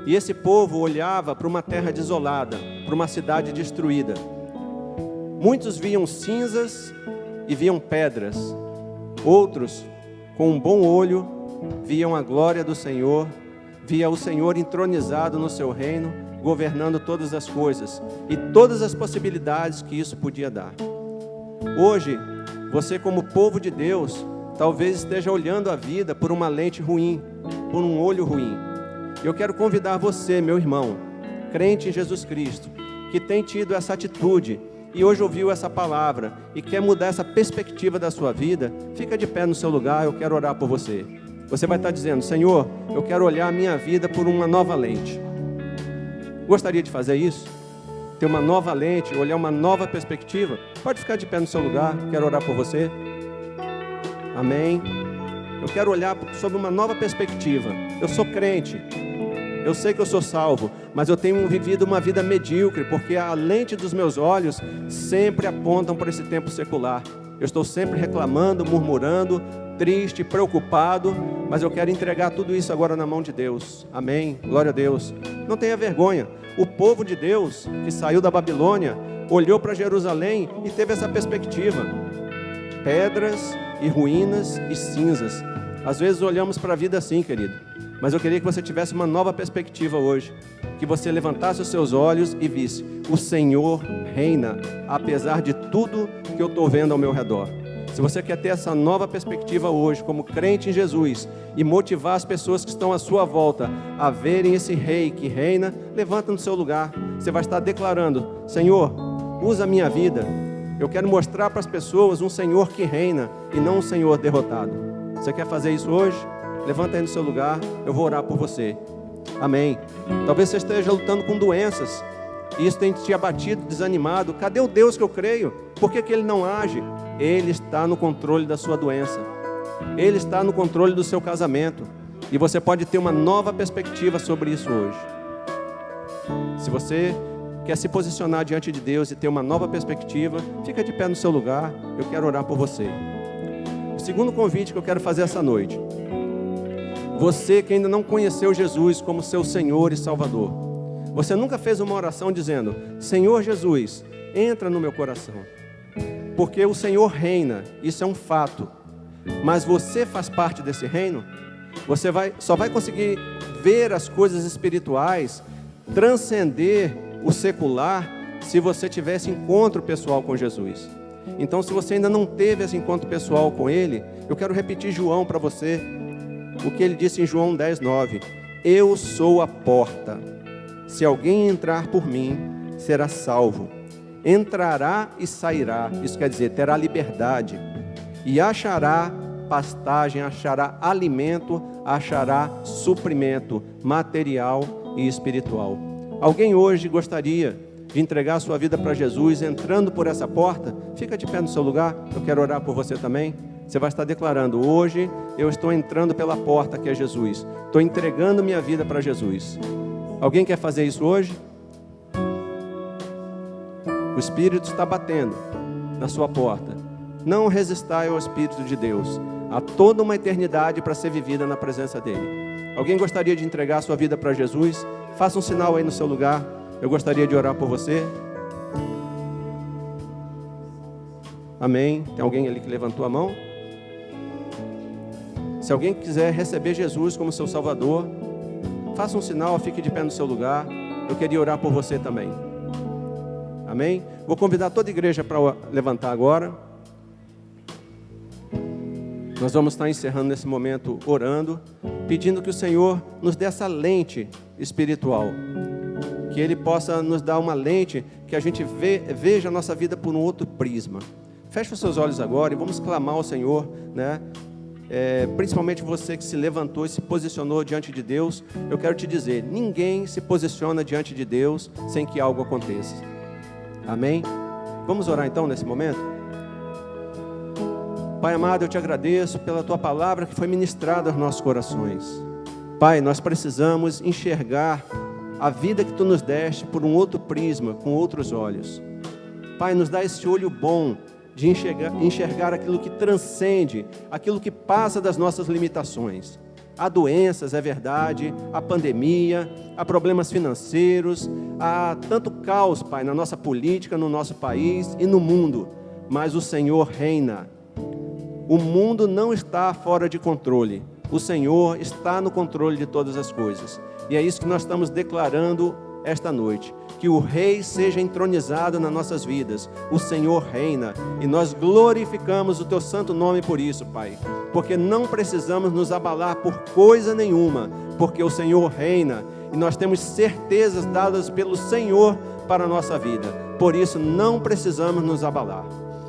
E esse povo olhava para uma terra desolada, para uma cidade destruída. Muitos viam cinzas e viam pedras. Outros, com um bom olho, viam a glória do Senhor, via o Senhor entronizado no seu reino, governando todas as coisas e todas as possibilidades que isso podia dar. Hoje, você como povo de Deus, talvez esteja olhando a vida por uma lente ruim, por um olho ruim. Eu quero convidar você, meu irmão, crente em Jesus Cristo, que tem tido essa atitude e hoje ouviu essa palavra e quer mudar essa perspectiva da sua vida, fica de pé no seu lugar, eu quero orar por você. Você vai estar dizendo: Senhor, eu quero olhar a minha vida por uma nova lente. Gostaria de fazer isso? Ter uma nova lente, olhar uma nova perspectiva? Pode ficar de pé no seu lugar, quero orar por você. Amém. Eu quero olhar sobre uma nova perspectiva. Eu sou crente, eu sei que eu sou salvo, mas eu tenho vivido uma vida medíocre, porque a lente dos meus olhos sempre apontam para esse tempo secular. Eu estou sempre reclamando, murmurando, triste, preocupado, mas eu quero entregar tudo isso agora na mão de Deus. Amém, glória a Deus. Não tenha vergonha. O povo de Deus que saiu da Babilônia olhou para Jerusalém e teve essa perspectiva: pedras e ruínas e cinzas. Às vezes olhamos para a vida assim, querido, mas eu queria que você tivesse uma nova perspectiva hoje, que você levantasse os seus olhos e visse: o Senhor reina, apesar de tudo que eu estou vendo ao meu redor. Se você quer ter essa nova perspectiva hoje, como crente em Jesus, e motivar as pessoas que estão à sua volta a verem esse rei que reina, levanta no seu lugar. Você vai estar declarando: Senhor, usa a minha vida. Eu quero mostrar para as pessoas um Senhor que reina e não um Senhor derrotado. Você quer fazer isso hoje? Levanta aí no seu lugar, eu vou orar por você. Amém. Talvez você esteja lutando com doenças e isso tem te abatido, desanimado. Cadê o Deus que eu creio? Por que Ele não age? Ele está no controle da sua doença. Ele está no controle do seu casamento. E você pode ter uma nova perspectiva sobre isso hoje. Se você quer se posicionar diante de Deus e ter uma nova perspectiva, fica de pé no seu lugar, eu quero orar por você. O segundo convite que eu quero fazer essa noite: você que ainda não conheceu Jesus como seu Senhor e Salvador, você nunca fez uma oração dizendo: Senhor Jesus, entra no meu coração. Porque o Senhor reina, isso é um fato. Mas você faz parte desse reino? Você só vai conseguir ver as coisas espirituais, transcender o secular, se você tiver esse encontro pessoal com Jesus. Então, se você ainda não teve esse encontro pessoal com Ele, eu quero repetir João para você, o que ele disse em João 10:9. Eu sou a porta. Se alguém entrar por mim, será salvo. Entrará e sairá, isso quer dizer, terá liberdade, e achará pastagem, achará alimento, achará suprimento material e espiritual. Alguém hoje gostaria de entregar a sua vida para Jesus, entrando por essa porta, fica de pé no seu lugar, eu quero orar por você também. Você vai estar declarando: hoje eu estou entrando pela porta que é Jesus, estou entregando minha vida para Jesus. Alguém quer fazer isso hoje? O Espírito está batendo na sua porta. Não resistai ao Espírito de Deus. Há toda uma eternidade para ser vivida na presença dEle. Alguém gostaria de entregar a sua vida para Jesus? Faça um sinal aí no seu lugar. Eu gostaria de orar por você. Amém. Tem alguém ali que levantou a mão? Se alguém quiser receber Jesus como seu Salvador, faça um sinal, fique de pé no seu lugar. Eu queria orar por você também. Amém? Vou convidar toda a igreja para levantar agora. Nós vamos estar encerrando nesse momento orando, pedindo que o Senhor nos dê essa lente espiritual, que Ele possa nos dar uma lente que a gente veja a nossa vida por um outro prisma. Feche os seus olhos agora e vamos clamar ao Senhor, né? Principalmente você que se levantou e se posicionou diante de Deus. Eu quero te dizer, ninguém se posiciona diante de Deus sem que algo aconteça. Amém? Vamos orar então nesse momento? Pai amado, eu te agradeço pela Tua palavra que foi ministrada aos nossos corações. Pai, nós precisamos enxergar a vida que Tu nos deste por um outro prisma, com outros olhos. Pai, nos dá esse olho bom de enxergar aquilo que transcende, aquilo que passa das nossas limitações. Há doenças, é verdade, há pandemia, há problemas financeiros, há tanto caos, Pai, na nossa política, no nosso país e no mundo, mas o Senhor reina. O mundo não está fora de controle, o Senhor está no controle de todas as coisas, e é isso que nós estamos declarando esta noite, que o Rei seja entronizado nas nossas vidas, o Senhor reina, e nós glorificamos o Teu santo nome por isso, Pai, porque não precisamos nos abalar por coisa nenhuma, porque o Senhor reina, e nós temos certezas dadas pelo Senhor para a nossa vida, por isso não precisamos nos abalar.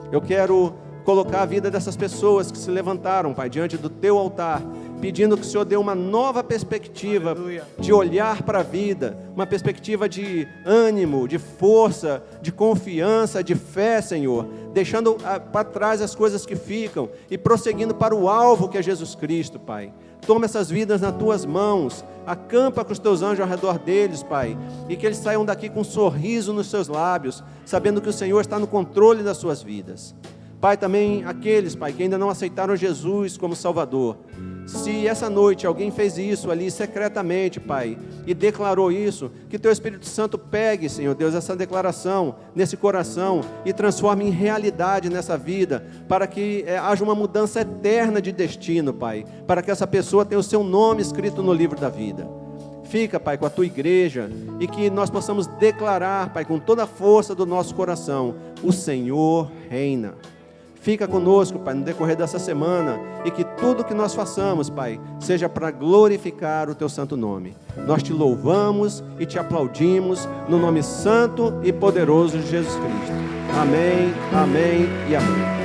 Eu quero colocar a vida dessas pessoas que se levantaram, Pai, diante do Teu altar, pedindo que o Senhor dê uma nova perspectiva de olhar para a vida, uma perspectiva de ânimo, de força, de confiança, de fé, Senhor, deixando para trás as coisas que ficam e prosseguindo para o alvo que é Jesus Cristo, Pai. Toma essas vidas nas Tuas mãos, acampa com os Teus anjos ao redor deles, Pai, e que eles saiam daqui com um sorriso nos seus lábios, sabendo que o Senhor está no controle das suas vidas. Pai, também aqueles, Pai, que ainda não aceitaram Jesus como Salvador, se essa noite alguém fez isso ali secretamente, Pai, e declarou isso, que Teu Espírito Santo pegue, Senhor Deus, essa declaração nesse coração e transforme em realidade nessa vida, para que haja uma mudança eterna de destino, Pai, para que essa pessoa tenha o seu nome escrito no livro da vida. Fica, Pai, com a Tua igreja e que nós possamos declarar, Pai, com toda a força do nosso coração, o Senhor reina. Fica conosco, Pai, no decorrer dessa semana e que tudo que nós façamos, Pai, seja para glorificar o Teu santo nome. Nós Te louvamos e Te aplaudimos no nome santo e poderoso de Jesus Cristo. Amém, amém e amém.